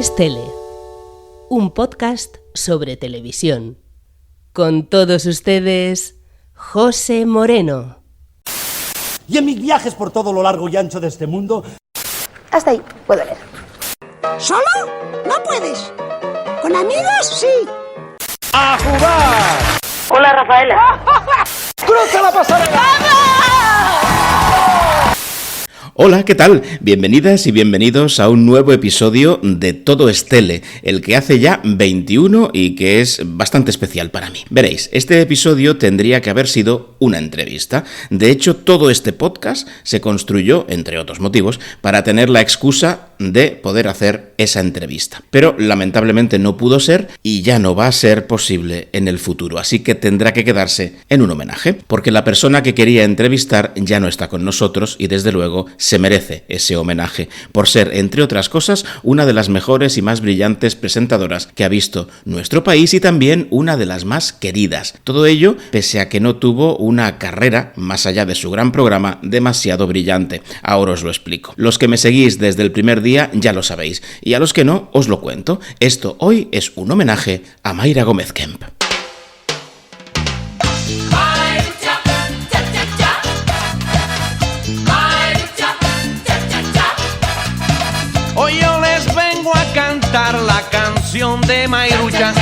es Tele, un podcast sobre televisión. Con todos ustedes, José Moreno. Y en mis viajes por todo lo largo y ancho de este mundo... Hasta ahí, puedo leer. ¿Solo? No puedes. ¿Con amigos? Sí. ¡A jugar! Hola, Rafaela. ¡Cruza la pasarela! Hola, ¿qué tal? Bienvenidas y bienvenidos a un nuevo episodio de Todo es Tele, el que hace ya 21 y que es bastante especial para mí. Veréis, este episodio tendría que haber sido una entrevista. De hecho, todo este podcast se construyó, entre otros motivos, para tener la excusa de poder hacer esa entrevista. Pero lamentablemente no pudo ser y ya no va a ser posible en el futuro, así que tendrá que quedarse en un homenaje, porque la persona que quería entrevistar ya no está con nosotros y desde luego se merece ese homenaje por ser, entre otras cosas, una de las mejores y más brillantes presentadoras que ha visto nuestro país y también una de las más queridas. Todo ello pese a que no tuvo una carrera, más allá de su gran programa, demasiado brillante. Ahora os lo explico. Los que me seguís desde el primer día ya lo sabéis, y a los que no, os lo cuento. Esto hoy es un homenaje a Mayra Gómez Kemp. Hoy yo les vengo a cantar la canción de Mayrucha.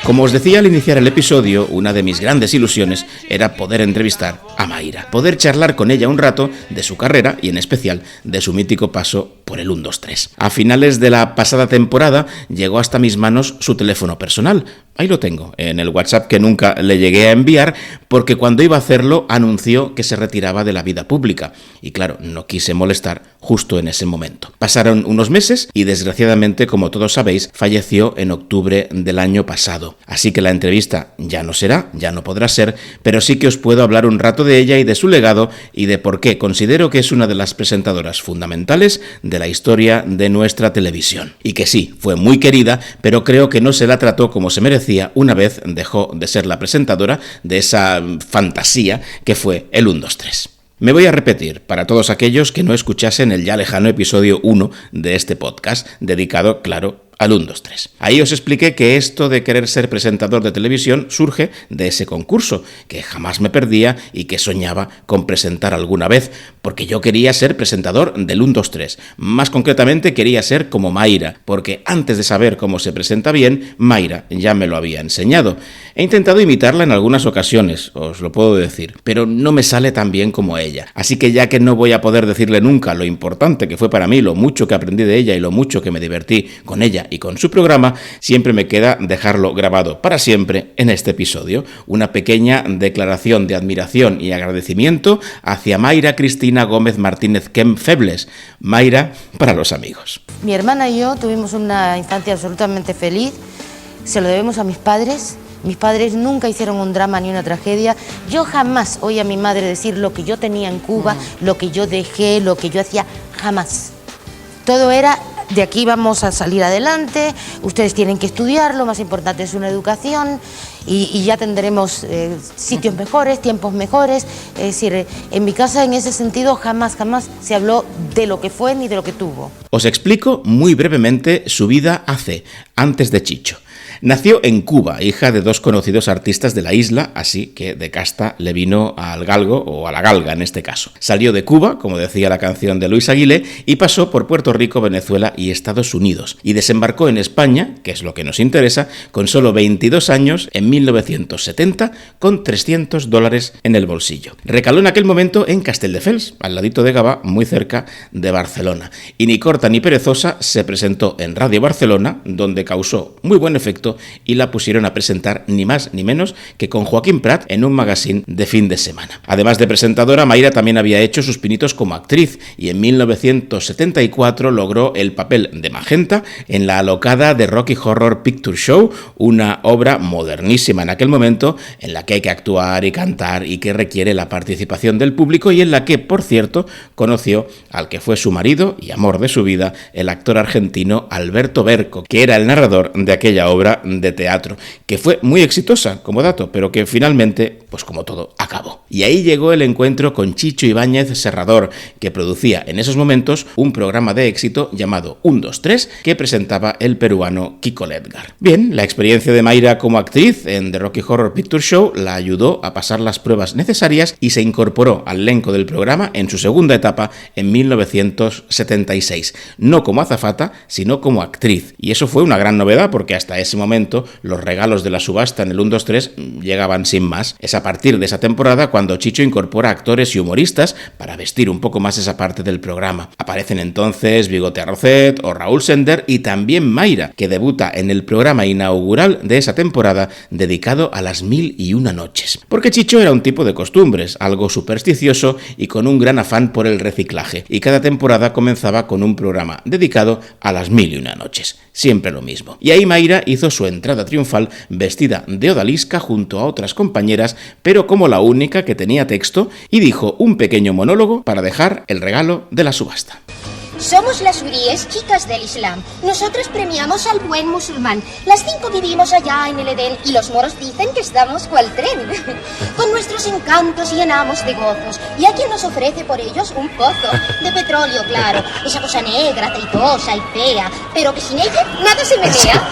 Como os decía al iniciar el episodio, una de mis grandes ilusiones era poder entrevistar a Mayra, poder charlar con ella un rato de su carrera y en especial de su mítico paso por el 1, 2, 3. A finales de la pasada temporada llegó hasta mis manos su teléfono personal. Ahí lo tengo, en el WhatsApp que nunca le llegué a enviar porque cuando iba a hacerlo anunció que se retiraba de la vida pública. Y claro, no quise molestar justo en ese momento. Pasaron unos meses y desgraciadamente, como todos sabéis, falleció en octubre del año pasado. Así que la entrevista ya no será, ya no podrá ser, pero sí que os puedo hablar un rato de ella y de su legado y de por qué considero que es una de las presentadoras fundamentales de la historia de nuestra televisión. Y que sí, fue muy querida, pero creo que no se la trató como se merecía una vez dejó de ser la presentadora de esa fantasía que fue el 1, 2, 3. Me voy a repetir para todos aquellos que no escuchasen el ya lejano episodio 1 de este podcast, dedicado, claro, al 1, 2, 3. Ahí os expliqué que esto de querer ser presentador de televisión surge de ese concurso, que jamás me perdía y que soñaba con presentar alguna vez, porque yo quería ser presentador del 1, 2, 3. Más concretamente quería ser como Mayra, porque antes de saber cómo se presenta bien, Mayra ya me lo había enseñado. He intentado imitarla en algunas ocasiones, os lo puedo decir, pero no me sale tan bien como ella. Así que ya que no voy a poder decirle nunca lo importante que fue para mí, lo mucho que aprendí de ella y lo mucho que me divertí con ella y con su programa, siempre me queda dejarlo grabado para siempre en este episodio. Una pequeña declaración de admiración y agradecimiento hacia Mayra Cristina Gómez Martínez Kemp Febles. Mayra para los amigos. Mi hermana y yo tuvimos una infancia absolutamente feliz. Se lo debemos a mis padres. Mis padres nunca hicieron un drama ni una tragedia. Yo jamás oí a mi madre decir lo que yo tenía en Cuba, lo que yo dejé, lo que yo hacía. Jamás. Todo era... De aquí vamos a salir adelante, ustedes tienen que estudiar, lo más importante es una educación y ya tendremos sitios mejores, tiempos mejores. Es decir, en mi casa en ese sentido jamás se habló de lo que fue ni de lo que tuvo. Os explico muy brevemente su vida antes de Chicho. Nació en Cuba, hija de dos conocidos artistas de la isla, así que de casta le vino al galgo, o a la galga en este caso. Salió de Cuba, como decía la canción de Luis Aguilé, y pasó por Puerto Rico, Venezuela y Estados Unidos. Y desembarcó en España, que es lo que nos interesa, con solo 22 años, en 1970, con $300 en el bolsillo. Recaló en aquel momento en Castelldefels, al ladito de Gavà, muy cerca de Barcelona. Y ni corta ni perezosa se presentó en Radio Barcelona, donde causó muy buen efecto y la pusieron a presentar ni más ni menos que con Joaquín Prat en un magazine de fin de semana. Además de presentadora, Mayra también había hecho sus pinitos como actriz y en 1974 logró el papel de Magenta en la alocada The Rocky Horror Picture Show, una obra modernísima en aquel momento en la que hay que actuar y cantar y que requiere la participación del público y en la que, por cierto, conoció al que fue su marido y amor de su vida, el actor argentino Alberto Berco, que era el narrador de aquella obra obra de teatro, que fue muy exitosa como dato, pero que finalmente, pues como todo, acabó. Y ahí llegó el encuentro con Chicho Ibáñez Serrador, que producía en esos momentos un programa de éxito llamado 1, 2, 3, que presentaba el peruano Kiko Ledgar. Bien, la experiencia de Mayra como actriz en The Rocky Horror Picture Show la ayudó a pasar las pruebas necesarias y se incorporó al elenco del programa en su segunda etapa en 1976, no como azafata, sino como actriz. Y eso fue una gran novedad porque hasta ese momento los regalos de la subasta en el 1, 2, 3 llegaban sin más. Es a partir de esa temporada cuando Chicho incorpora actores y humoristas para vestir un poco más esa parte del programa. Aparecen entonces Bigote Arrocet o Raúl Sender y también Mayra, que debuta en el programa inaugural de esa temporada dedicado a las 1001 noches. Porque Chicho era un tipo de costumbres, algo supersticioso y con un gran afán por el reciclaje, y cada temporada comenzaba con un programa dedicado a las 1001 noches. Siempre lo mismo. Y ahí Mayra hizo su entrada triunfal vestida de odalisca junto a otras compañeras, pero como la única que tenía texto, y dijo un pequeño monólogo para dejar el regalo de la subasta. Somos las huríes, chicas del Islam. Nosotras premiamos al buen musulmán. Las 5 vivimos allá en el Edén y los moros dicen que estamos cual tren. Con nuestros encantos llenamos de gozos. Y a quien nos ofrece por ellos un pozo de petróleo, claro. Esa cosa negra, aceitosa y fea, pero que sin ella nada se menea.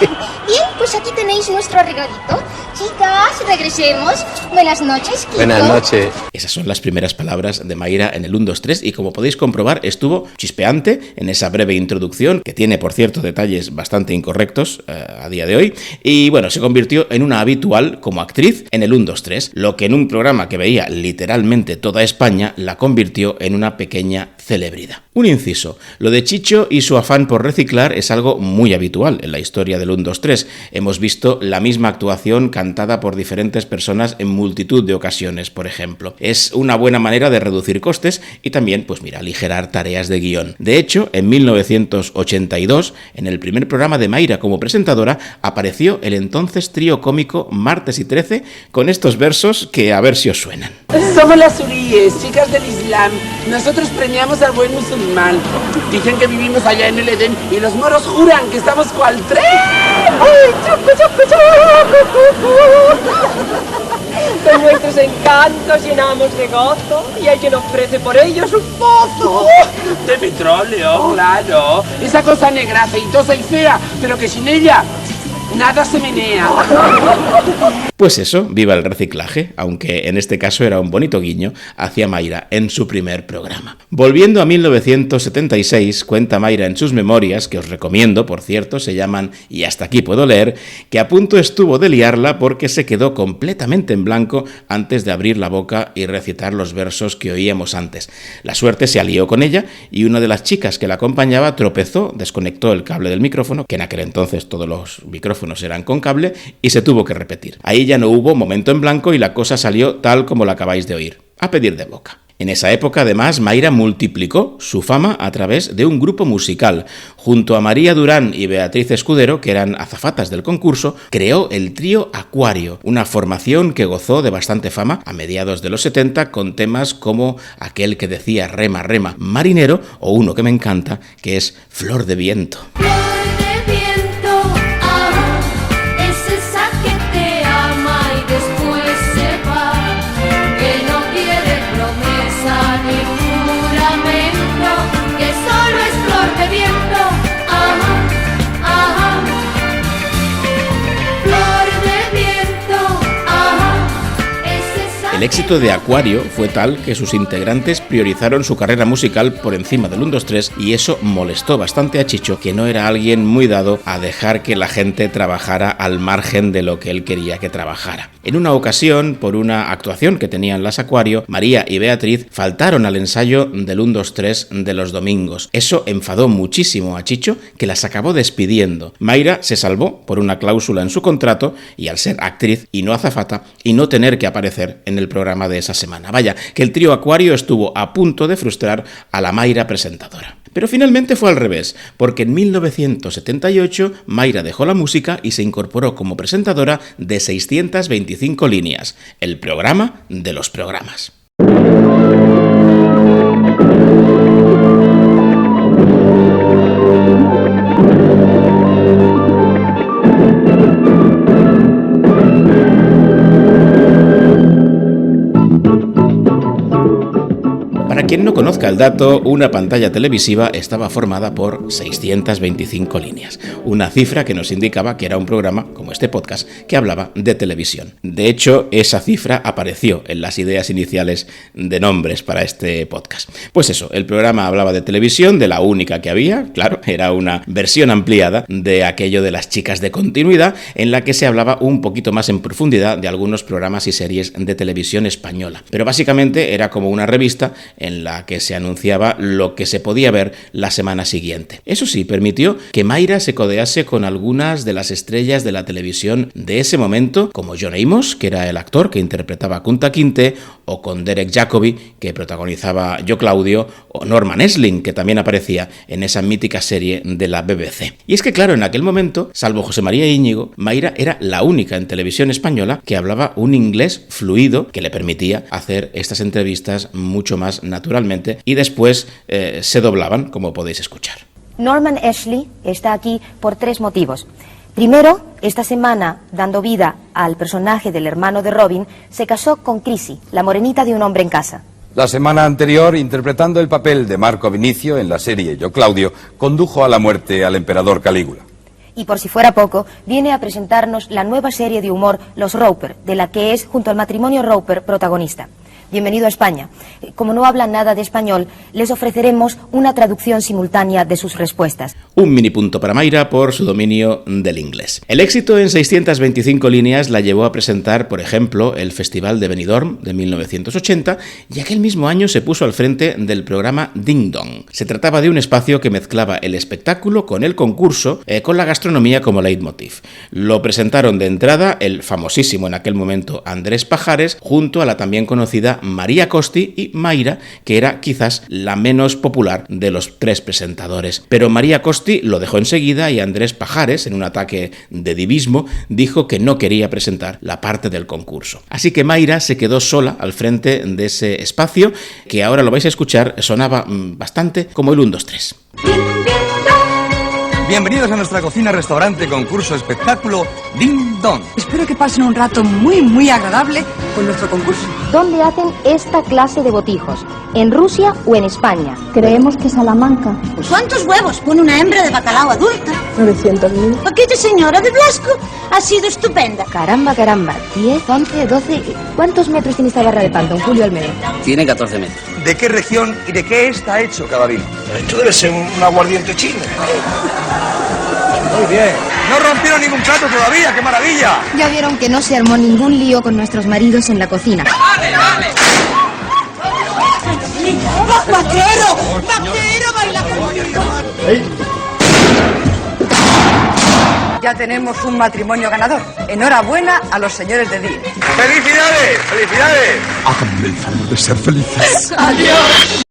Bien, pues aquí tenéis nuestro regalito. Chicas, regresemos. Buenas noches, Kiko. Buenas noches. Esas son las primeras palabras de Mayra en el 1, 2, 3 y como podéis comprobar estuvo chispeante en esa breve introducción, que tiene por cierto detalles bastante incorrectos a día de hoy, y bueno, se convirtió en una habitual como actriz en el 1, 2, 3, lo que en un programa que veía literalmente toda España la convirtió en una pequeña celebridad. Un inciso, lo de Chicho y su afán por reciclar es algo muy habitual en la historia del 1, 2, 3. Hemos visto la misma actuación cantada por diferentes personas en multitud de ocasiones, por ejemplo. Es una buena manera de reducir costes y también, pues mira, aligerar tareas de guión. De hecho, en 1982, en el primer programa de Mayra como presentadora, apareció el entonces trío cómico Martes y 13 con estos versos que a ver si os suenan. Somos las huríes, chicas del Islam. Nosotros premiamos al buen musulmán. Dicen que vivimos allá en el Edén y los moros juran que estamos cual tren. Con nuestros encantos llenamos de gozo y hay quien ofrece por ellos un pozo De petróleo, claro. Esa cosa negra, aceitosa y fea, pero que sin ella nada se menea. Pues eso, viva el reciclaje, aunque en este caso era un bonito guiño hacia Mayra en su primer programa. Volviendo a 1976, cuenta Mayra en sus memorias, que os recomiendo, por cierto, se llaman Y hasta aquí puedo leer, que a punto estuvo de liarla porque se quedó completamente en blanco antes de abrir la boca y recitar los versos que oíamos antes. La suerte se alió con ella y una de las chicas que la acompañaba tropezó, desconectó el cable del micrófono, que en aquel entonces todos los micrófonos eran con cable, y se tuvo que repetir. Ahí ya no hubo momento en blanco y la cosa salió tal como la acabáis de oír, a pedir de boca. En esa época, además, Mayra multiplicó su fama a través de un grupo musical. Junto a María Durán y Beatriz Escudero, que eran azafatas del concurso, creó el trío Acuario, una formación que gozó de bastante fama a mediados de los 70 con temas como aquel que decía Rema, rema, marinero, o uno que me encanta, que es Flor de viento. El éxito de Acuario fue tal que sus integrantes priorizaron su carrera musical por encima del 1, 2, 3 y eso molestó bastante a Chicho, que no era alguien muy dado a dejar que la gente trabajara al margen de lo que él quería que trabajara. En una ocasión, por una actuación que tenían las Acuario, María y Beatriz faltaron al ensayo del 1, 2, 3 de los domingos. Eso enfadó muchísimo a Chicho, que las acabó despidiendo. Mayra se salvó por una cláusula en su contrato y al ser actriz y no azafata y no tener que aparecer en el programa de esa semana. Vaya, que el trío Acuario estuvo a punto de frustrar a la Mayra presentadora. Pero finalmente fue al revés, porque en 1978 Mayra dejó la música y se incorporó como presentadora de 625 líneas, el programa de los programas. quien no conozca el dato, una pantalla televisiva estaba formada por 625 líneas, una cifra que nos indicaba que era un programa, como este podcast, que hablaba de televisión. De hecho, esa cifra apareció en las ideas iniciales de nombres para este podcast. Pues eso, el programa hablaba de televisión, de la única que había, claro, era una versión ampliada de aquello de las chicas de continuidad, en la que se hablaba un poquito más en profundidad de algunos programas y series de televisión española. Pero básicamente era como una revista en la que se anunciaba lo que se podía ver la semana siguiente. Eso sí, permitió que Mayra se codease con algunas de las estrellas de la televisión de ese momento, como John Amos, que era el actor que interpretaba a Kunta Kinte, o con Derek Jacobi, que protagonizaba Yo Claudio, o Norman Esling, que también aparecía en esa mítica serie de la BBC. Y es que claro, en aquel momento, salvo José María Íñigo, Mayra era la única en televisión española que hablaba un inglés fluido que le permitía hacer estas entrevistas mucho más naturalmente, y después se doblaban, como podéis escuchar. Norman Ashley está aquí por 3 motivos. Primero, esta semana, dando vida al personaje del hermano de Robin, se casó con Chrissy, la morenita de Un hombre en casa. La semana anterior, interpretando el papel de Marco Vinicio en la serie Yo Claudio, condujo a la muerte al emperador Calígula. Y por si fuera poco, viene a presentarnos la nueva serie de humor Los Roper, de la que es, junto al matrimonio Roper, protagonista. Bienvenido a España. Como no hablan nada de español, les ofreceremos una traducción simultánea de sus respuestas. Un mini punto para Mayra por su dominio del inglés. El éxito en 625 líneas la llevó a presentar, por ejemplo, el Festival de Benidorm de 1980, y aquel mismo año se puso al frente del programa Ding Dong. Se trataba de un espacio que mezclaba el espectáculo con el concurso, con la gastronomía como leitmotiv. Lo presentaron de entrada el famosísimo en aquel momento Andrés Pajares, junto a la también conocida María Costi y Mayra, que era quizás la menos popular de los 3 presentadores. Pero María Costi lo dejó enseguida y Andrés Pajares, en un ataque de divismo, dijo que no quería presentar la parte del concurso. Así que Mayra se quedó sola al frente de ese espacio, que ahora lo vais a escuchar, sonaba bastante como el 1, 2, 3. Bienvenidos a nuestra cocina-restaurante concurso espectáculo Ding Dong. Espero que pasen un rato muy agradable con nuestro concurso. ¿Dónde hacen esta clase de botijos? ¿En Rusia o en España? Creemos que Salamanca. ¿Cuántos huevos pone una hembra de bacalao adulta? 900.000. Aquella señora de Blasco ha sido estupenda. Caramba. 10, 11, 12... ¿Cuántos metros tiene esta barra de pan, don Julio Almeida? Tiene 14 metros. ¿De qué región y de qué está hecho cada vino? Esto debe ser un aguardiente chino. Muy bien. No rompieron ningún plato todavía, ¡qué maravilla! Ya vieron que no se armó ningún lío con nuestros maridos en la cocina. ¡Vale! ¡Vaquero, baila conmigo! Ya tenemos un matrimonio ganador. Enhorabuena a los señores de DIN. ¡Felicidades! Háganme el favor de ser felices. ¡Adiós!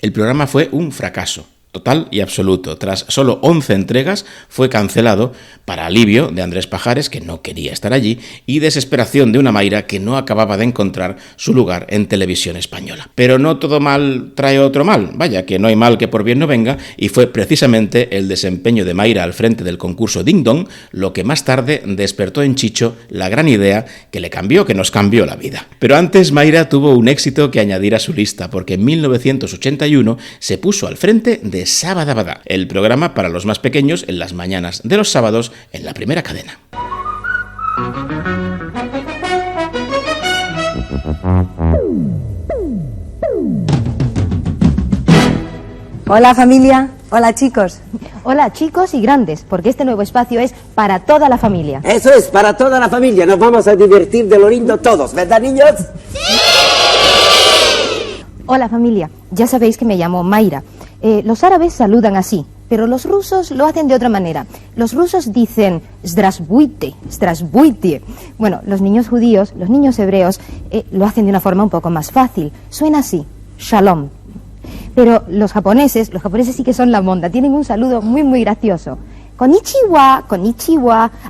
El programa fue un fracaso total y absoluto. Tras solo 11 entregas, fue cancelado para alivio de Andrés Pajares, que no quería estar allí, y desesperación de una Mayra que no acababa de encontrar su lugar en televisión española. Pero no todo mal trae otro mal, vaya, que no hay mal que por bien no venga, y fue precisamente el desempeño de Mayra al frente del concurso Ding Dong lo que más tarde despertó en Chicho la gran idea que nos cambió la vida. Pero antes Mayra tuvo un éxito que añadir a su lista, porque en 1981 se puso al frente de Sabadabada, el programa para los más pequeños en las mañanas de los sábados en la primera cadena. Hola familia, hola chicos. Hola chicos y grandes, porque este nuevo espacio es para toda la familia. Eso es, para toda la familia. Nos vamos a divertir de lo lindo todos, ¿verdad, niños? ¡Sí! Hola familia, ya sabéis que me llamo Mayra. Los árabes saludan así, pero los rusos lo hacen de otra manera. Los rusos dicen Zdravstvuyte. Bueno, los niños judíos, los niños hebreos, lo hacen de una forma un poco más fácil. Suena así, Shalom. Pero los japoneses sí que son la monda, tienen un saludo muy gracioso. Konnichiwa.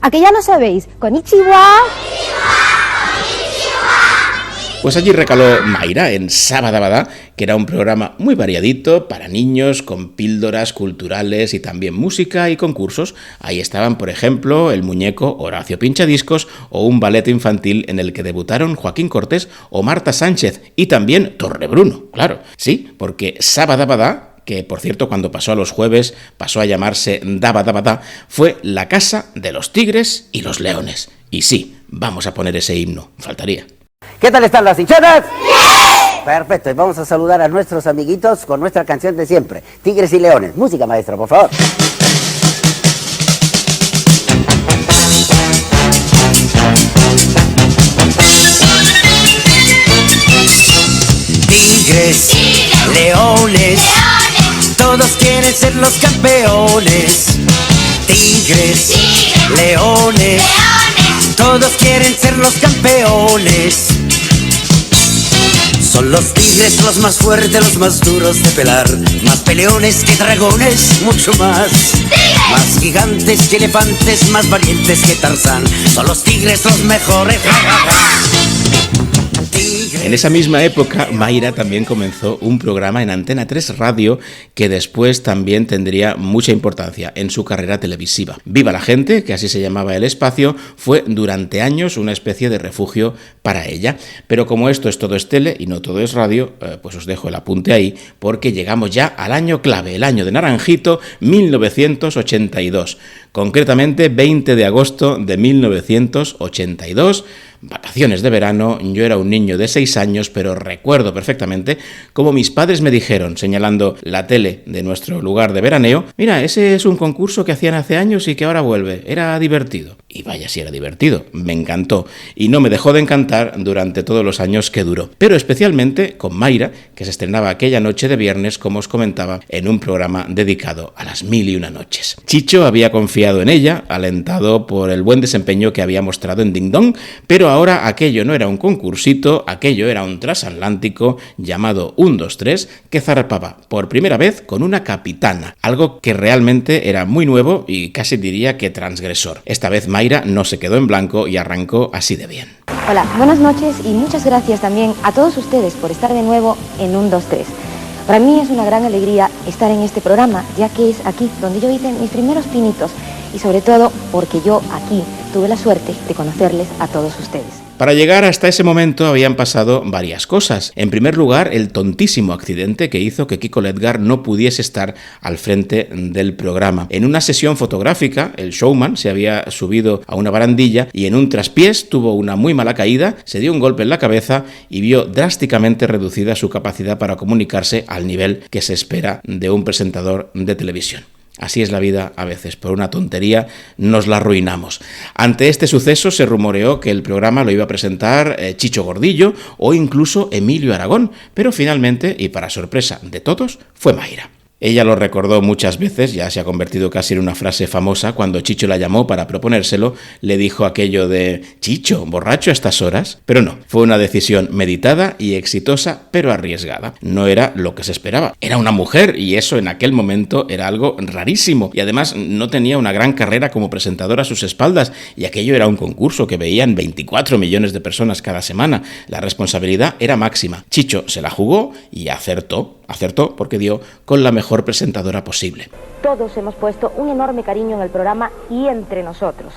¿A que ya no sabéis? Konnichiwa. Pues allí recaló Mayra en Sabadabadá, que era un programa muy variadito para niños, con píldoras culturales y también música y concursos. Ahí estaban, por ejemplo, el muñeco Horacio Pinchadiscos o un ballet infantil en el que debutaron Joaquín Cortés o Marta Sánchez y también Torrebruno, claro, sí, porque Sabadabadá, que por cierto cuando pasó a los jueves pasó a llamarse Dabadabadá, fue la casa de los tigres y los leones. Y sí, vamos a poner ese himno, faltaría. ¿Qué tal están las hinchadas? ¡Bien! Perfecto, y vamos a saludar a nuestros amiguitos con nuestra canción de siempre, Tigres y Leones. Música, maestro, por favor. Tigres, leones, todos quieren ser los campeones. Tigres, leones, todos quieren ser los campeones. Son los tigres los más fuertes, los más duros de pelar, más peleones que dragones, mucho más. Más gigantes que elefantes, más valientes que Tarzán. Son los tigres los mejores. En esa misma época, Mayra también comenzó un programa en Antena 3 Radio que después también tendría mucha importancia en su carrera televisiva. Viva la gente, que así se llamaba el espacio, fue durante años una especie de refugio para ella. Pero como esto es todo es tele y no todo es radio, pues os dejo el apunte ahí, porque llegamos ya al año clave, el año de Naranjito, 1982. Concretamente, 20 de agosto de 1982, vacaciones de verano. Yo era un niño de 6 años, pero recuerdo perfectamente cómo mis padres me dijeron, señalando la tele de nuestro lugar de veraneo: mira, ese es un concurso que hacían hace años y que ahora vuelve, era divertido. Y vaya si era divertido, me encantó, y no me dejó de encantar durante todos los años que duró, pero especialmente con Mayra, que se estrenaba aquella noche de viernes, como os comentaba, en un programa dedicado a las 1001 noches. Chicho había confiado en ella, alentado por el buen desempeño que había mostrado en Ding Dong, pero ahora aquello no era un concursito, aquello era un transatlántico llamado 1, 2, 3, que zarpaba por primera vez con una capitana, algo que realmente era muy nuevo y casi diría que transgresor. Esta vez Mayra no se quedó en blanco y arrancó así de bien. Hola, buenas noches y muchas gracias también a todos ustedes por estar de nuevo en 1, 2, 3. Para mí es una gran alegría estar en este programa, ya que es aquí donde yo hice mis primeros pinitos y sobre todo porque yo aquí tuve la suerte de conocerles a todos ustedes. Para llegar hasta ese momento habían pasado varias cosas. En primer lugar, el tontísimo accidente que hizo que Kiko Ledgar no pudiese estar al frente del programa. En una sesión fotográfica, el showman se había subido a una barandilla y en un traspiés tuvo una muy mala caída, se dio un golpe en la cabeza y vio drásticamente reducida su capacidad para comunicarse al nivel que se espera de un presentador de televisión. Así es la vida a veces, por una tontería nos la arruinamos. Ante este suceso se rumoreó que el programa lo iba a presentar Chicho Gordillo o incluso Emilio Aragón, pero finalmente, y para sorpresa de todos, fue Mayra. Ella lo recordó muchas veces, ya se ha convertido casi en una frase famosa. Cuando Chicho la llamó para proponérselo, le dijo aquello de: «Chicho, ¿borracho a estas horas?». Pero no, fue una decisión meditada y exitosa, pero arriesgada. No era lo que se esperaba. Era una mujer y eso en aquel momento era algo rarísimo. Y además no tenía una gran carrera como presentadora a sus espaldas y aquello era un concurso que veían 24 millones de personas cada semana. La responsabilidad era máxima. Chicho se la jugó y acertó porque dio con la mejor presentadora posible. Todos hemos puesto un enorme cariño en el programa y entre nosotros.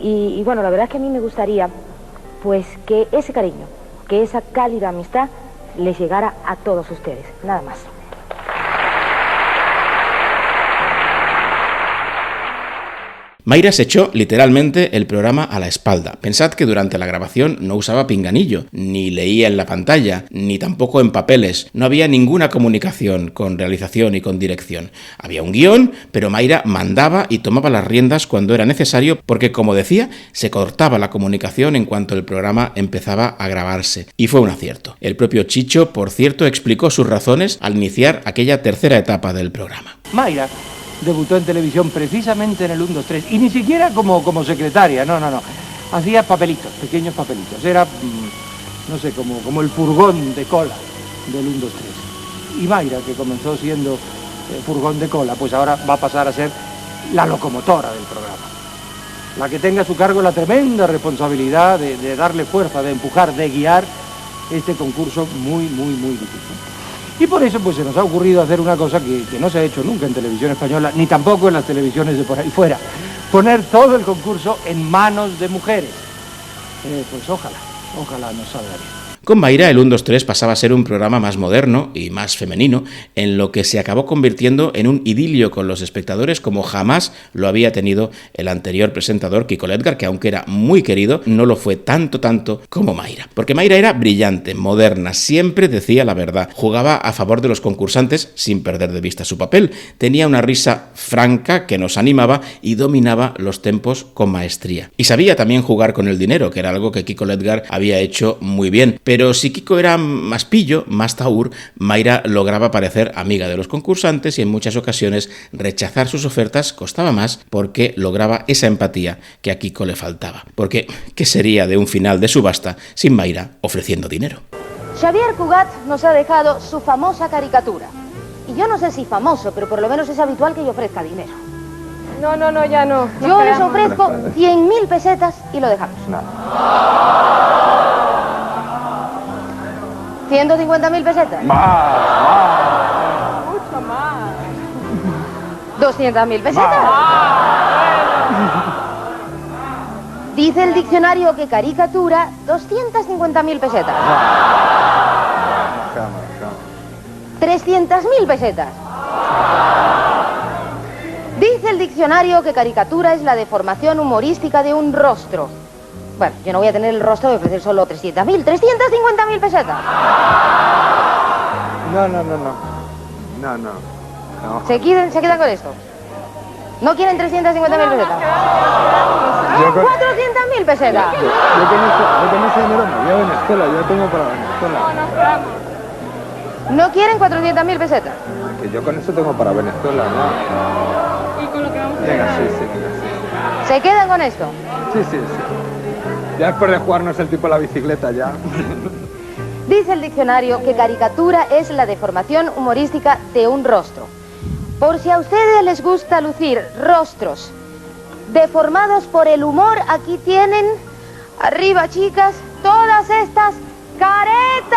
Y bueno, la verdad es que a mí me gustaría pues que ese cariño, que esa cálida amistad les llegara a todos ustedes, nada más. Mayra se echó literalmente el programa a la espalda. Pensad que durante la grabación no usaba pinganillo, ni leía en la pantalla, ni tampoco en papeles. No había ninguna comunicación con realización y con dirección. Había un guión, pero Mayra mandaba y tomaba las riendas cuando era necesario porque, como decía, se cortaba la comunicación en cuanto el programa empezaba a grabarse. Y fue un acierto. El propio Chicho, por cierto, explicó sus razones al iniciar aquella tercera etapa del programa. Mayra debutó en televisión precisamente en el 1, 2, 3 y ni siquiera como secretaria, no. Hacía papelitos, pequeños papelitos. Era, no sé, como el furgón de cola del 1, 2, 3. Y Mayra, que comenzó siendo furgón de cola, pues ahora va a pasar a ser la locomotora del programa. La que tenga a su cargo la tremenda responsabilidad de darle fuerza, de empujar, de guiar este concurso muy difícil. Y por eso pues se nos ha ocurrido hacer una cosa que no se ha hecho nunca en televisión española, ni tampoco en las televisiones de por ahí fuera. Poner todo el concurso en manos de mujeres. Pues ojalá nos salga bien. Con Mayra, el 1, 2, 3 pasaba a ser un programa más moderno y más femenino, en lo que se acabó convirtiendo en un idilio con los espectadores como jamás lo había tenido el anterior presentador, Kiko Ledgar, que aunque era muy querido, no lo fue tanto como Mayra. Porque Mayra era brillante, moderna, siempre decía la verdad, jugaba a favor de los concursantes sin perder de vista su papel, tenía una risa franca que nos animaba y dominaba los tempos con maestría. Y sabía también jugar con el dinero, que era algo que Kiko Ledgar había hecho muy bien. Pero si Kiko era más pillo, más tahúr, Mayra lograba parecer amiga de los concursantes y en muchas ocasiones rechazar sus ofertas costaba más porque lograba esa empatía que a Kiko le faltaba. Porque, ¿qué sería de un final de subasta sin Mayra ofreciendo dinero? Xavier Cugat nos ha dejado su famosa caricatura. Y yo no sé si famoso, pero por lo menos es habitual que yo ofrezca dinero. No, ya no. Yo les ofrezco 100.000 pesetas y lo dejamos. No. 150.000 pesetas. Mucho más. 200.000 pesetas. Dice el diccionario que caricatura 250.000 pesetas. 300.000 pesetas. Dice el diccionario que caricatura es la deformación humorística de un rostro. Bueno, yo no voy a tener el rostro de ofrecer solo 300.000, 350.000 pesetas. No. ¿Se quedan con esto? ¿No quieren 350.000 pesetas? 400.000 pesetas. Yo con ese dinero me voy a Venezuela, yo tengo para Venezuela. ¿No quieren 400.000 pesetas? Que yo con eso tengo para Venezuela, ¿no? ¿Y con lo que vamos a hacer? Venga, sí. ¿Se quedan con esto? Sí. Ya después de jugarnos el tipo la bicicleta ya. Dice el diccionario que caricatura es la deformación humorística de un rostro. Por si a ustedes les gusta lucir rostros deformados por el humor, aquí tienen, arriba chicas, todas estas caretas.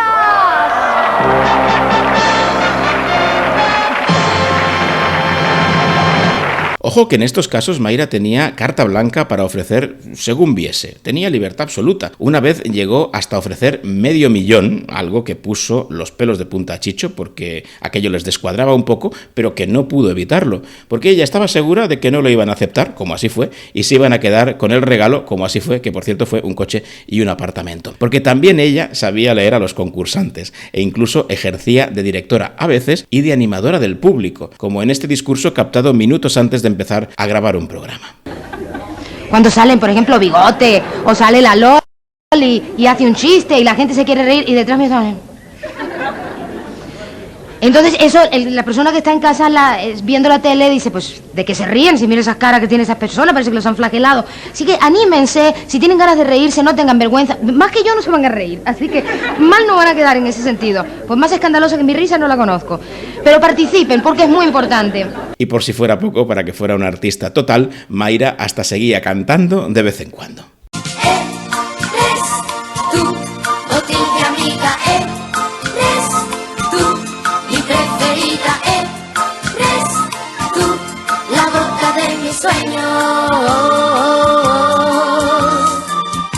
Ojo que en estos casos Mayra tenía carta blanca para ofrecer según viese, tenía libertad absoluta. Una vez llegó hasta ofrecer $500,000, algo que puso los pelos de punta a Chicho porque aquello les descuadraba un poco, pero que no pudo evitarlo, porque ella estaba segura de que no lo iban a aceptar, como así fue, y se iban a quedar con el regalo, como así fue, que por cierto fue un coche y un apartamento. Porque también ella sabía leer a los concursantes e incluso ejercía de directora a veces y de animadora del público, como en este discurso captado minutos antes de empezar a grabar un programa. Cuando salen, por ejemplo, Bigote o sale la Loli y hace un chiste y la gente se quiere reír y detrás me salen. Entonces eso, la persona que está en casa viendo la tele dice, pues, ¿de qué se ríen? Si miren esas caras que tienen esas personas, parece que los han flagelado. Así que anímense, si tienen ganas de reírse, no tengan vergüenza. Más que yo no se van a reír, así que mal no van a quedar en ese sentido. Pues más escandalosa que mi risa no la conozco. Pero participen, porque es muy importante. Y por si fuera poco, para que fuera una artista total, Mayra hasta seguía cantando de vez en cuando. Eres tú, botella amiga, eres tú, mi preferida, eres tú, la boca de mis sueños.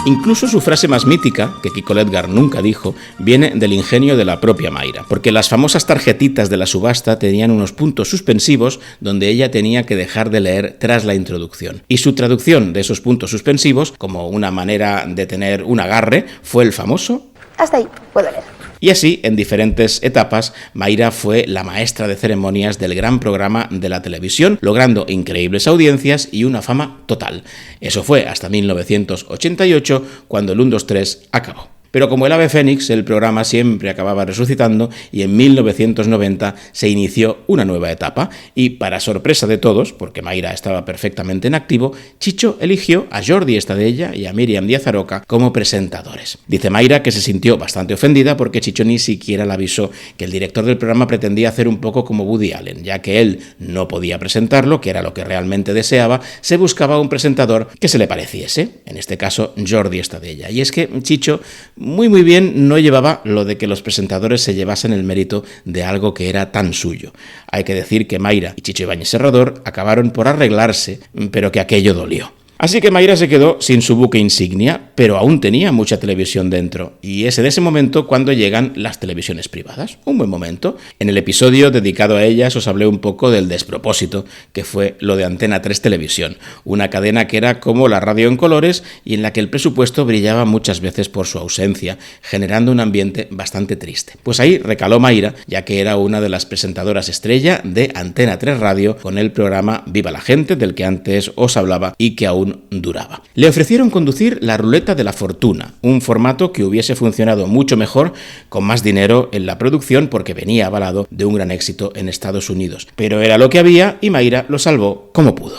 Incluso su frase más mítica, que Kiko Ledgar nunca dijo, viene del ingenio de la propia Mayra, porque las famosas tarjetitas de la subasta tenían unos puntos suspensivos donde ella tenía que dejar de leer tras la introducción. Y su traducción de esos puntos suspensivos, como una manera de tener un agarre, fue el famoso... Hasta ahí, puedo leer. Y así, en diferentes etapas, Mayra fue la maestra de ceremonias del gran programa de la televisión, logrando increíbles audiencias y una fama total. Eso fue hasta 1988, cuando el 1, 2, 3 acabó. Pero como el ave fénix, el programa siempre acababa resucitando y en 1990 se inició una nueva etapa y, para sorpresa de todos, porque Mayra estaba perfectamente en activo, Chicho eligió a Jordi Estadella y a Míriam Díaz Aroca como presentadores. Dice Mayra que se sintió bastante ofendida porque Chicho ni siquiera le avisó que el director del programa pretendía hacer un poco como Woody Allen, ya que él no podía presentarlo, que era lo que realmente deseaba, se buscaba un presentador que se le pareciese, en este caso Jordi Estadella. Y es que Chicho, muy bien no llevaba lo de que los presentadores se llevasen el mérito de algo que era tan suyo. Hay que decir que Mayra y Chicho Ibáñez Serrador acabaron por arreglarse, pero que aquello dolió. Así que Mayra se quedó sin su buque insignia, pero aún tenía mucha televisión dentro, y es en ese momento cuando llegan las televisiones privadas. Un buen momento. En el episodio dedicado a ellas os hablé un poco del despropósito que fue lo de Antena 3 Televisión, una cadena que era como la radio en colores y en la que el presupuesto brillaba muchas veces por su ausencia, generando un ambiente bastante triste. Pues ahí recaló Mayra, ya que era una de las presentadoras estrella de Antena 3 Radio con el programa Viva la Gente, del que antes os hablaba y que aún duraba. Le ofrecieron conducir la Ruleta de la Fortuna, un formato que hubiese funcionado mucho mejor con más dinero en la producción porque venía avalado de un gran éxito en Estados Unidos. Pero era lo que había y Mayra lo salvó como pudo.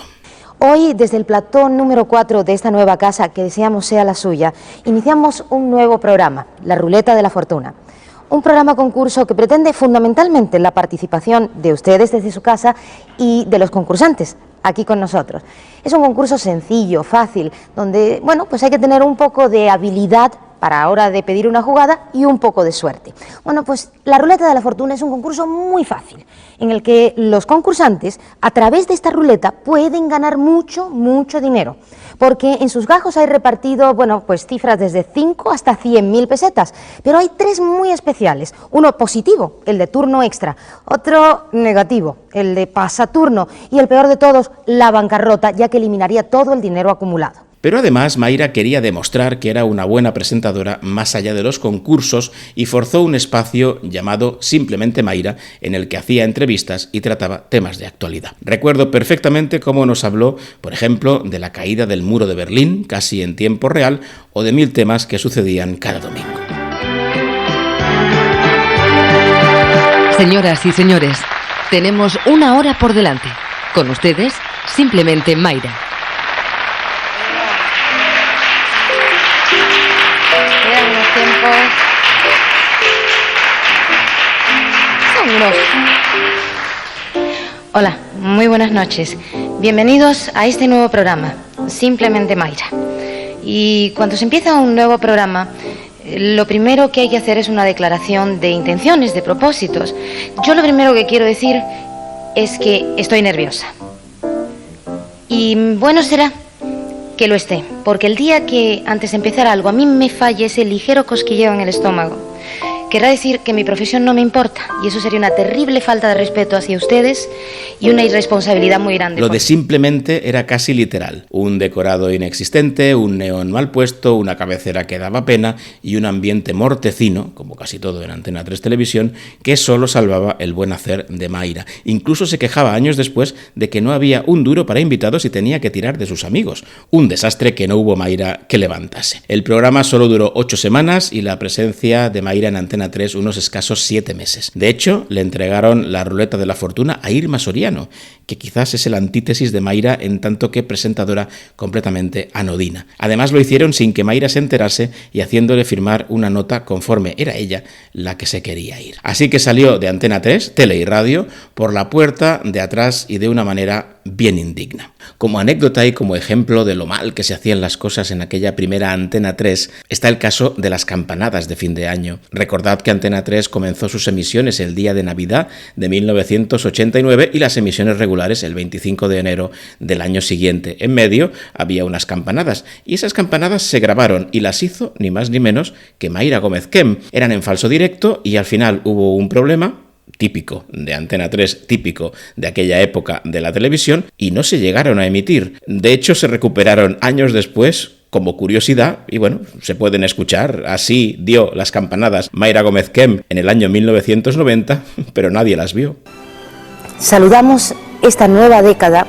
Hoy, desde el plató número 4 de esta nueva casa, que deseamos sea la suya, iniciamos un nuevo programa, la Ruleta de la Fortuna. Un programa concurso que pretende fundamentalmente la participación de ustedes desde su casa y de los concursantes aquí con nosotros. Es un concurso sencillo, fácil, donde, bueno, pues hay que tener un poco de habilidad para hora de pedir una jugada y un poco de suerte. Bueno, pues la Ruleta de la Fortuna es un concurso muy fácil, en el que los concursantes, a través de esta ruleta, pueden ganar mucho dinero, porque en sus gajos hay repartido, bueno, pues cifras desde 5 hasta 100.000 pesetas, pero hay 3 muy especiales, uno positivo, el de turno extra, otro negativo, el de pasaturno, y el peor de todos, la bancarrota, ya que eliminaría todo el dinero acumulado. Pero además Mayra quería demostrar que era una buena presentadora más allá de los concursos y forzó un espacio llamado Simplemente Mayra, en el que hacía entrevistas y trataba temas de actualidad. Recuerdo perfectamente cómo nos habló, por ejemplo, de la caída del muro de Berlín, casi en tiempo real, o de 1000 temas que sucedían cada domingo. Señoras y señores, tenemos 1 hora por delante. Con ustedes, Simplemente Mayra. Hola, muy buenas noches. Bienvenidos a este nuevo programa, Simplemente Mayra. Y cuando se empieza un nuevo programa, lo primero que hay que hacer es una declaración de intenciones, de propósitos. Yo lo primero que quiero decir es que estoy nerviosa. Y bueno será que lo esté, porque el día que antes de empezar algo a mí me falle ese ligero cosquilleo en el estómago, querrá decir que mi profesión no me importa, y eso sería una terrible falta de respeto hacia ustedes y una irresponsabilidad muy grande. Lo de Simplemente era casi literal. Un decorado inexistente, un neón mal puesto, una cabecera que daba pena y un ambiente mortecino, como casi todo en Antena 3 Televisión, que solo salvaba el buen hacer de Mayra. Incluso se quejaba años después de que no había un duro para invitados y tenía que tirar de sus amigos. Un desastre que no hubo Mayra que levantase. El programa solo duró 8 semanas y la presencia de Mayra en Antena 3 unos escasos 7 meses. De hecho, le entregaron la Ruleta de la Fortuna a Irma Soriano, que quizás es el antítesis de Mayra en tanto que presentadora completamente anodina. Además lo hicieron sin que Mayra se enterase y haciéndole firmar una nota conforme era ella la que se quería ir. Así que salió de Antena 3, Tele y Radio, por la puerta de atrás y de una manera bien indigna. Como anécdota y como ejemplo de lo mal que se hacían las cosas en aquella primera Antena 3, está el caso de las campanadas de fin de año. Recordad que Antena 3 comenzó sus emisiones el día de Navidad de 1989 y las emisiones regulares el 25 de enero del año siguiente. En medio había unas campanadas y esas campanadas se grabaron y las hizo ni más ni menos que Mayra Gómez Kem. Eran en falso directo y al final hubo un problema típico de Antena 3, típico de aquella época de la televisión, y no se llegaron a emitir. De hecho, se recuperaron años después como curiosidad, y bueno, se pueden escuchar. Así dio las campanadas Mayra Gómez Kem en el año 1990, pero nadie las vio. Saludamos esta nueva década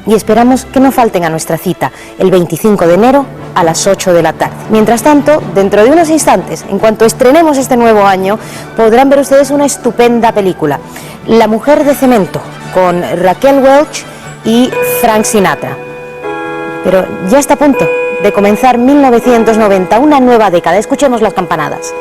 y esperamos que no falten a nuestra cita el 25 de enero a las 8 de la tarde. Mientras tanto, dentro de unos instantes, en cuanto estrenemos este nuevo año, podrán ver ustedes una estupenda película, La Mujer de Cemento, con Raquel Welch y Frank Sinatra. Pero ya está a punto de comenzar 1990, una nueva década. Escuchemos las campanadas.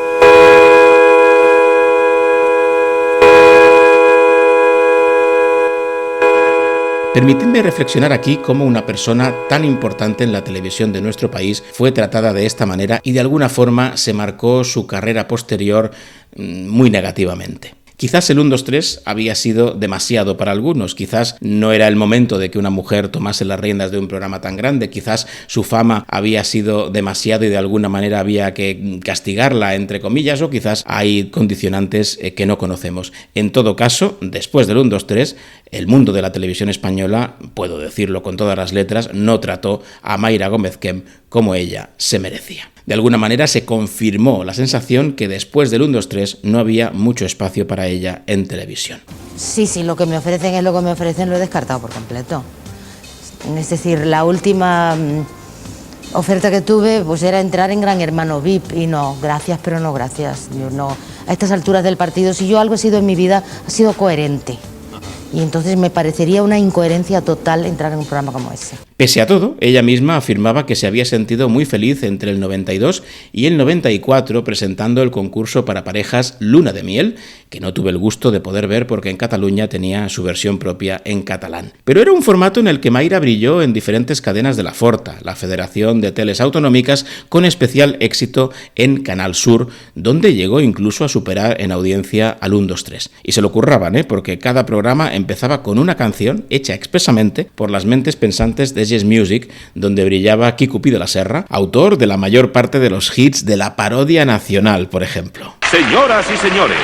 Permitidme reflexionar aquí cómo una persona tan importante en la televisión de nuestro país fue tratada de esta manera y de alguna forma se marcó su carrera posterior muy negativamente. Quizás el 1, 2, 3 había sido demasiado para algunos, quizás no era el momento de que una mujer tomase las riendas de un programa tan grande, quizás su fama había sido demasiado y de alguna manera había que castigarla, entre comillas, o quizás hay condicionantes que no conocemos. En todo caso, después del 1, 2, 3, el mundo de la televisión española, puedo decirlo con todas las letras, no trató a Mayra Gómez Kemp como ella se merecía. De alguna manera se confirmó la sensación que después del 1, 2, 3 no había mucho espacio para ella en televisión. Sí, lo que me ofrecen es lo que me ofrecen, lo he descartado por completo. Es decir, la última oferta que tuve pues era entrar en Gran Hermano VIP y no, gracias, pero no gracias. Yo no, a estas alturas del partido, si yo algo he sido en mi vida, ha sido coherente. Y entonces me parecería una incoherencia total entrar en un programa como ese. Pese a todo, ella misma afirmaba que se había sentido muy feliz entre el 92 y el 94 presentando el concurso para parejas Luna de Miel, que no tuve el gusto de poder ver porque en Cataluña tenía su versión propia en catalán. Pero era un formato en el que Mayra brilló en diferentes cadenas de la Forta, la Federación de Teles Autonómicas, con especial éxito en Canal Sur, donde llegó incluso a superar en audiencia al 1, 2, 3. Y se lo curraban, porque cada programa empezaba con una canción hecha expresamente por las mentes pensantes de Yes Music, donde brillaba Quico Pi de la Serra, autor de la mayor parte de los hits de la parodia nacional, por ejemplo. Señoras y señores,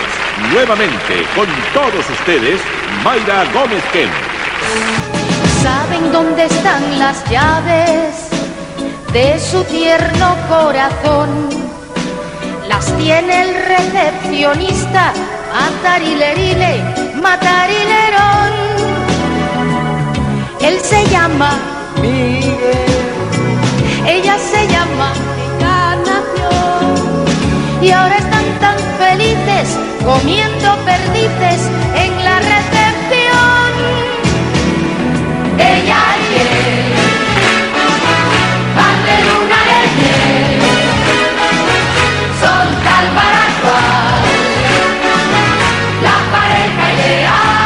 nuevamente con todos ustedes, Mayra Gómez Kemp. ¿Saben dónde están las llaves de su tierno corazón? Las tiene el recepcionista, matarilerile, matarilerón. Él se llama Miguel, ella se llama Encarnación, y ahora están tan felices comiendo perdices en la recepción. Ella y él van de luna de miel, son tal para cual la pareja ideal.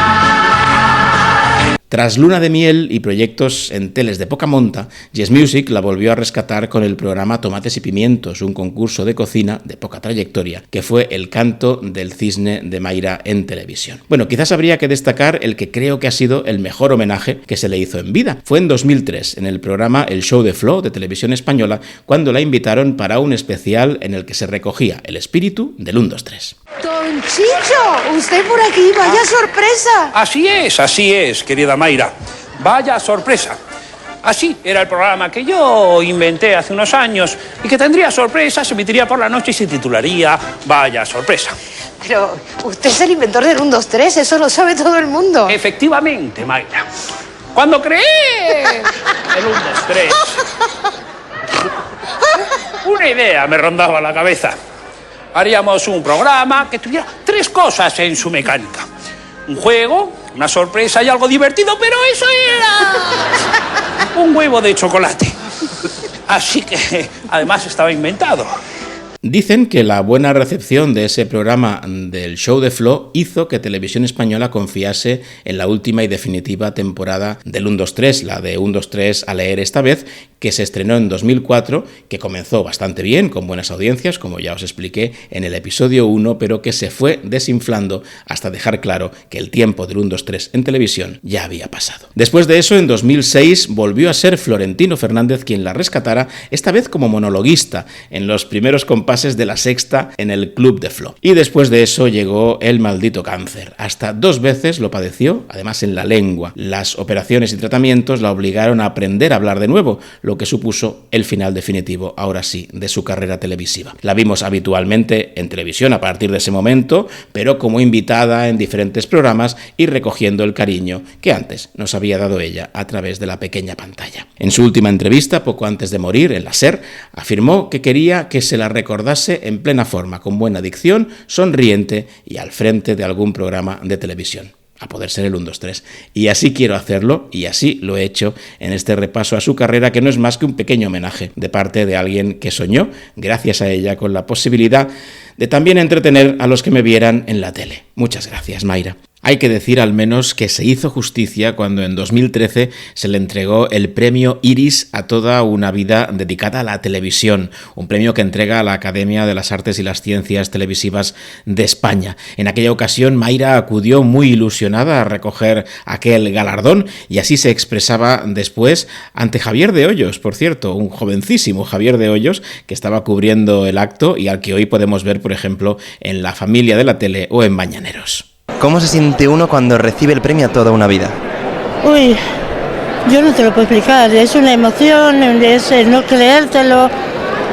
Tras Luna de Miel y proyectos en teles de poca monta, Yes Music la volvió a rescatar con el programa Tomates y Pimientos, un concurso de cocina de poca trayectoria, que fue el canto del cisne de Mayra en televisión. Bueno, quizás habría que destacar el que creo que ha sido el mejor homenaje que se le hizo en vida. Fue en 2003, en el programa El Show de Flo de Televisión Española, cuando la invitaron para un especial en el que se recogía el espíritu del 1, 2, 3. Don Chicho, usted por aquí, vaya sorpresa. Así es, querida Mayra. Vaya sorpresa. Así era el programa que yo inventé hace unos años y que tendría sorpresa, se emitiría por la noche y se titularía Vaya sorpresa. Pero usted es el inventor del 1, 2, 3, eso lo sabe todo el mundo. Efectivamente, Mayra. Cuando creé el 1, 2, 3, una idea me rondaba la cabeza. Haríamos un programa que tuviera 3 cosas en su mecánica. Un juego, una sorpresa y algo divertido, pero eso era un huevo de chocolate. Así que, además, estaba inventado. Dicen que la buena recepción de ese programa del Show de Flo hizo que Televisión Española confiase en la última y definitiva temporada del 1, 2, 3, la de 1, 2, 3 a leer esta vez, que se estrenó en 2004, que comenzó bastante bien, con buenas audiencias, como ya os expliqué en el episodio 1, pero que se fue desinflando hasta dejar claro que el tiempo del 1, 2, 3 en televisión ya había pasado. Después de eso, en 2006, volvió a ser Florentino Fernández quien la rescatara, esta vez como monologuista, en los primeros compases de La Sexta en el Club de Flo. Y después de eso llegó el maldito cáncer. Hasta 2 veces lo padeció, además en la lengua. Las operaciones y tratamientos la obligaron a aprender a hablar de nuevo, lo que supuso el final definitivo, ahora sí, de su carrera televisiva. La vimos habitualmente en televisión a partir de ese momento, pero como invitada en diferentes programas y recogiendo el cariño que antes nos había dado ella a través de la pequeña pantalla. En su última entrevista, poco antes de morir, en la SER, afirmó que quería que se la recordase en plena forma, con buena dicción, sonriente y al frente de algún programa de televisión. A poder ser el 1, 2, 3. Y así quiero hacerlo, y así lo he hecho en este repaso a su carrera, que no es más que un pequeño homenaje de parte de alguien que soñó, gracias a ella, con la posibilidad de también entretener a los que me vieran en la tele. Muchas gracias, Mayra. Hay que decir al menos que se hizo justicia cuando en 2013 se le entregó el premio Iris a toda una vida dedicada a la televisión, un premio que entrega a la Academia de las Artes y las Ciencias Televisivas de España. En aquella ocasión Mayra acudió muy ilusionada a recoger aquel galardón y así se expresaba después ante Javier de Hoyos, por cierto, un jovencísimo Javier de Hoyos que estaba cubriendo el acto y al que hoy podemos ver, por ejemplo, en La Familia de la Tele o en Mañaneros. ¿Cómo se siente uno cuando recibe el premio a toda una vida? Uy, yo no te lo puedo explicar, es una emoción, es no creértelo,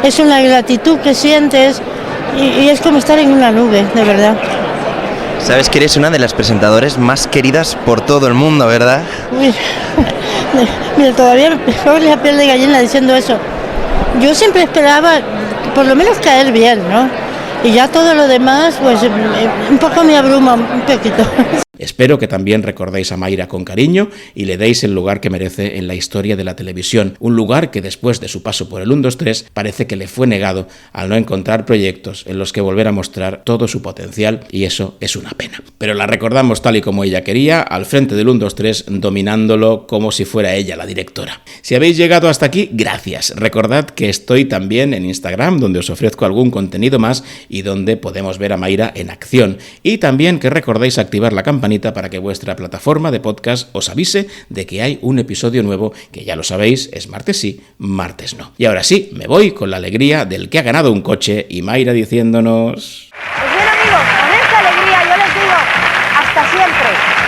es una gratitud que sientes y es como estar en una nube, de verdad. Sabes que eres una de las presentadoras más queridas por todo el mundo, ¿verdad? Uy, mira, todavía me pongo la piel de gallina diciendo eso. Yo siempre esperaba por lo menos caer bien, ¿no? Y ya todo lo demás, pues un poco me abruma, un poquito. Espero que también recordéis a Mayra con cariño y le deis el lugar que merece en la historia de la televisión. Un lugar que después de su paso por el 1, 2, 3 parece que le fue negado al no encontrar proyectos en los que volver a mostrar todo su potencial y eso es una pena. Pero la recordamos tal y como ella quería, al frente del 1, 2, 3, dominándolo como si fuera ella la directora. Si habéis llegado hasta aquí, gracias. Recordad que estoy también en Instagram, donde os ofrezco algún contenido más y donde podemos ver a Mayra en acción. Y también que recordéis activar la campanita para que vuestra plataforma de podcast os avise de que hay un episodio nuevo, que ya lo sabéis, es martes sí, martes no. Y ahora sí, me voy con la alegría del que ha ganado un coche y Mayra diciéndonos... Pues bien amigos, con esta alegría yo les digo, hasta siempre.